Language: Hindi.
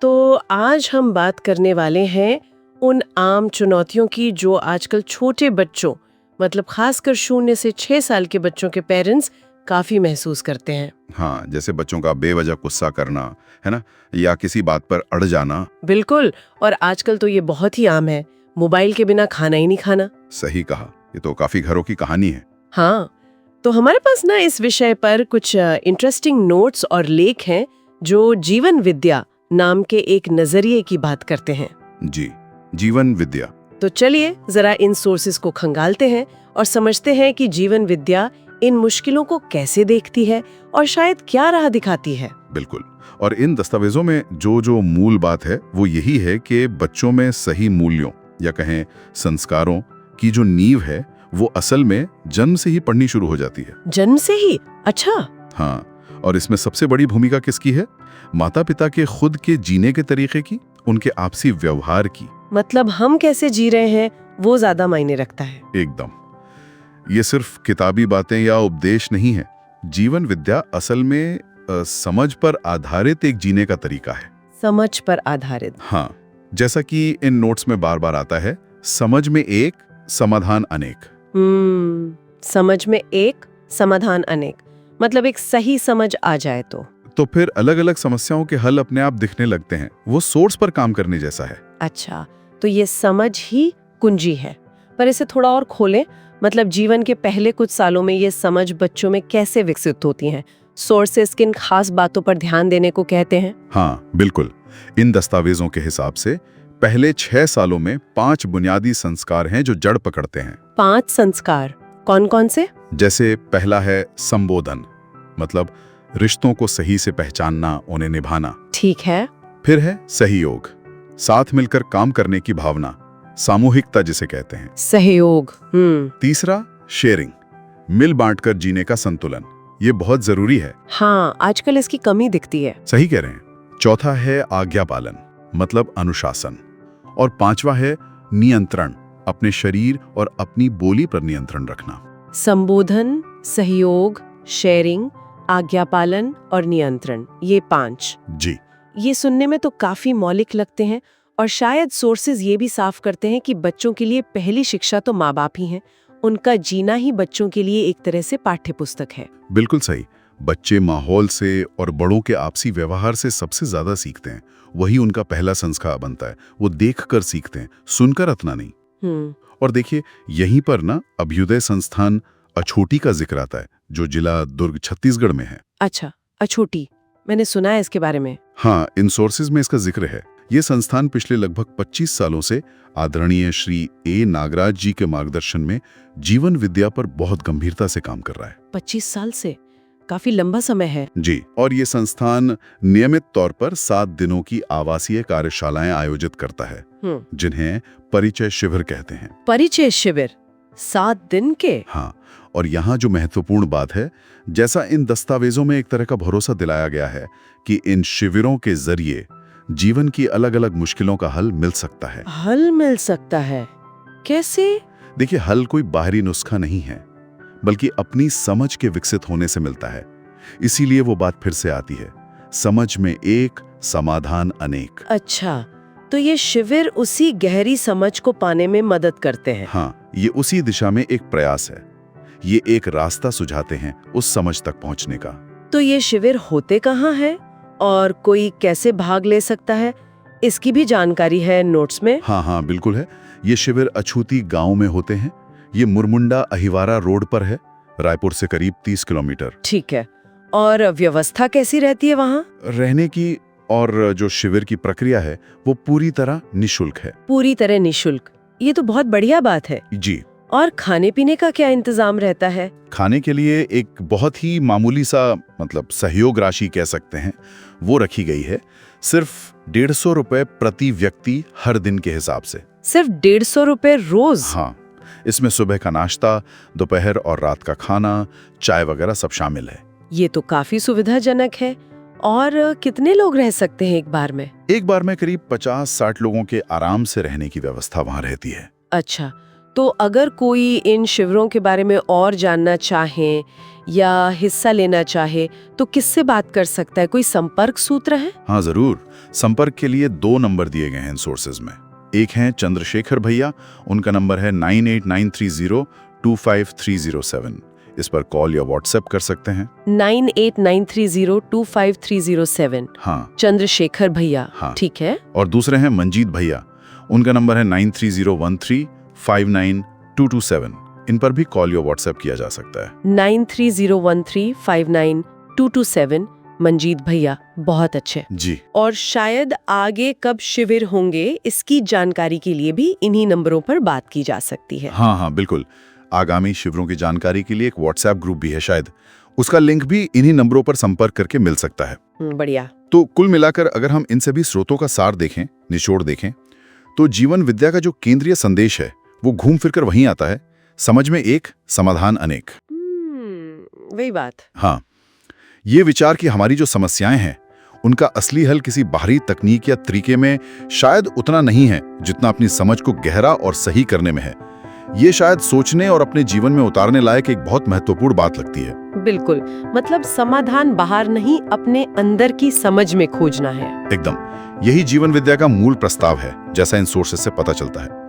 तो आज हम बात करने वाले हैं उन आम चुनौतियों की जो आजकल छोटे बच्चों मतलब खासकर 0 से 6 साल के बच्चों के पेरेंट्स काफी महसूस करते हैं। हाँ, जैसे बच्चों का बेवजह गुस्सा करना, है ना, या किसी बात पर अड़ जाना। बिल्कुल। और आजकल तो ये बहुत ही आम है, मोबाइल के बिना खाना ही नहीं खाना। सही कहा, ये तो काफी घरों की कहानी है। हाँ, तो हमारे पास ना इस विषय पर कुछ इंटरेस्टिंग नोट्स और लेख हैं जो जीवन विद्या नाम के एक नजरिए की बात करते हैं। जी, जीवन विद्या। तो चलिए जरा इन सोर्सेस को खंगालते हैं और समझते हैं कि जीवन विद्या इन मुश्किलों को कैसे देखती है और शायद क्या राह दिखाती है। बिल्कुल। और इन दस्तावेजों में जो मूल बात है वो यही है कि बच्चों में सही मूल्यों या कहें संस्कारों की जो नींव है वो असल में जन्म से ही पढ़नी शुरू हो जाती है। जन्म से ही? अच्छा। हाँ, और इसमें सबसे बड़ी भूमिका किसकी है? माता पिता के खुद के जीने के तरीके की, उनके आपसी व्यवहार की। मतलब हम कैसे जी रहे हैं वो ज्यादा मायने रखता है। एकदम। ये सिर्फ किताबी बातें या उपदेश नहीं है। जीवन विद्या असल में समझ पर आधारित एक जीने का तरीका है। समझ पर आधारित। हाँ, जैसा कि इन नोट्स में बार बार आता है, समझ में एक, समाधान अनेक। समझ में एक, समाधान अनेक। मतलब एक सही समझ आ जाए तो फिर अलग अलग समस्याओं के हल अपने आप दिखने लगते हैं। वो सोर्स पर काम करने जैसा है। अच्छा, तो ये समझ ही कुंजी है। पर इसे थोड़ा और खोलें, मतलब जीवन के पहले कुछ सालों में ये समझ बच्चों में कैसे विकसित होती हैं? सोर्सेस किन खास बातों पर ध्यान देने को कहते हैं? हाँ, बिल्कुल। इन दस्तावेजों के हिसाब से पहले 6 सालों में 5 बुनियादी संस्कार हैं जो जड़ पकड़ते हैं। 5 संस्कार कौन कौन से? जैसे पहला है संबोधन, मतलब रिश्तों को सही से पहचानना, उन्हें निभाना। ठीक है। फिर है सहयोग, साथ मिलकर काम करने की भावना, सामूहिकता जिसे कहते हैं। सहयोग। तीसरा शेयरिंग, मिल बांटकर जीने का संतुलन। ये बहुत जरूरी है। हाँ, आजकल इसकी कमी दिखती है। सही कह रहे हैं। चौथा है आज्ञा पालन, मतलब अनुशासन। और 5वां है नियंत्रण, अपने शरीर और अपनी बोली पर नियंत्रण रखना। संबोधन, सहयोग, शेयरिंग, आज्ञा पालन और नियंत्रण, ये 5। जी। ये सुनने में तो काफी मौलिक लगते हैं और शायद सोर्सेज ये भी साफ करते हैं कि बच्चों के लिए पहली शिक्षा तो माँ बाप ही हैं। उनका जीना ही बच्चों के लिए एक तरह से पाठ्य पुस्तक है। बिल्कुल सही। बच्चे माहौल से और बड़ों के आपसी व्यवहार से सबसे ज्यादा सीखते हैं। वही उनका पहला संस्कार बनता है। वो देखकर सीखते हैं, सुनकर अपना नहीं। और देखिए, यहीं पर ना अभ्युदय संस्थान अछोटी का जिक्र आता है, जो जिला दुर्ग छत्तीसगढ़ में है। अच्छा, अछोटी, मैंने सुना है इसके बारे में। हाँ, इन सोर्सेज में इसका जिक्र है। ये संस्थान पिछले लगभग 25 सालों से आदरणीय श्री ए नागराज जी के मार्गदर्शन में जीवन विद्या पर बहुत गंभीरता से काम कर रहा है। 25 साल से? काफी लंबा समय है। जी। और ये संस्थान नियमित तौर पर 7 दिनों की आवासीय कार्यशालाएं आयोजित करता है, जिन्हें परिचय शिविर कहते हैं। परिचय शिविर 7 दिन के? हाँ, और यहाँ जो महत्वपूर्ण बात है, जैसा इन दस्तावेजों में एक तरह का भरोसा दिलाया गया है कि इन शिविरों के जरिए जीवन की अलग अलग मुश्किलों का हल मिल सकता है। हल मिल सकता है? कैसे? देखिए, हल कोई बाहरी नुस्खा नहीं है, बल्कि अपनी समझ के विकसित होने से मिलता है। इसीलिए वो बात फिर से आती है, समझ में एक, समाधान अनेक। अच्छा, तो ये शिविर उसी गहरी समझ को पाने में मदद करते हैं। हाँ, ये उसी दिशा में एक प्रयास है। ये एक रास्ता सुझाते हैं उस समझ तक पहुंचने का। तो ये शिविर होते कहाँ है और कोई कैसे भाग ले सकता है, इसकी भी जानकारी है नोट्स में? हाँ, बिल्कुल है। ये शिविर अछूती गांव में होते हैं। ये मुरमुंडा अहिवारा रोड पर है, रायपुर से करीब 30 किलोमीटर। ठीक है। और व्यवस्था कैसी रहती है वहाँ? रहने की और जो शिविर की प्रक्रिया है वो पूरी तरह निःशुल्क है। पूरी तरह निःशुल्क? ये तो बहुत बढ़िया बात है। जी। और खाने पीने का क्या इंतजाम रहता है? खाने के लिए एक बहुत ही मामूली सा, मतलब सहयोग राशि कह सकते हैं, वो रखी गई है। सिर्फ 150 रुपए प्रति व्यक्ति हर दिन के हिसाब से। सिर्फ 150 रुपए रोज? हाँ, इसमें सुबह का नाश्ता, दोपहर और रात का खाना, चाय वगैरह सब शामिल है। ये तो काफी सुविधाजनक है। और कितने लोग रह सकते हैं एक बार में? एक बार में करीब 50-60 लोगों के आराम से रहने की व्यवस्था वहाँ रहती है। अच्छा, तो अगर कोई इन शिविरों के बारे में और जानना चाहे या हिस्सा लेना चाहे तो किससे बात कर सकता है? कोई संपर्क सूत्र है? हाँ जरूर। संपर्क के लिए 2 नंबर दिए गए हैं इन सोर्सेज में। एक है चंद्रशेखर भैया, उनका नंबर है 9893025307। इस पर कॉल या व्हाट्सएप कर सकते हैं। 9893025307। हाँ चंद्रशेखर भैया। हाँ। ठीक है। और दूसरे हैं मंजीत भैया, उनका नंबर है 9301359227। इन पर भी कॉल या व्हाट्सएप किया जा सकता है। 9301359227। मंजीत भैया बहुत अच्छे जी। और शायद आगे कब शिविर होंगे इसकी जानकारी के लिए भी इन्हीं नंबरों पर बात की जा सकती है। हाँ हाँ बिल्कुल। आगामी शिविरों की जानकारी के लिए एक व्हाट्सएप ग्रुप भी है शायद, उसका लिंक भी इन्हीं नंबरों पर संपर्क करके मिल सकता है। बढ़िया। तो कुल मिलाकर अगर हम इन सभी स्रोतों का सार देखें, निचोड़ देखें, तो जीवन विद्या का जो केंद्रीय संदेश है वो घूम फिरकर वहीं आता है, समझ में एक, समाधान अनेक। वही बात। हाँ, ये विचार कि हमारी जो समस्याएं हैं उनका असली हल किसी बाहरी तकनीक या तरीके में शायद उतना नहीं है जितना अपनी समझ को गहरा और सही करने में है। ये शायद सोचने और अपने जीवन में उतारने लायक एक बहुत महत्वपूर्ण बात लगती है। बिल्कुल, मतलब समाधान बाहर नहीं, अपने अंदर की समझ में खोजना है। एकदम, यही जीवन विद्या का मूल प्रस्ताव है, जैसा इन सोर्सेस से पता चलता है।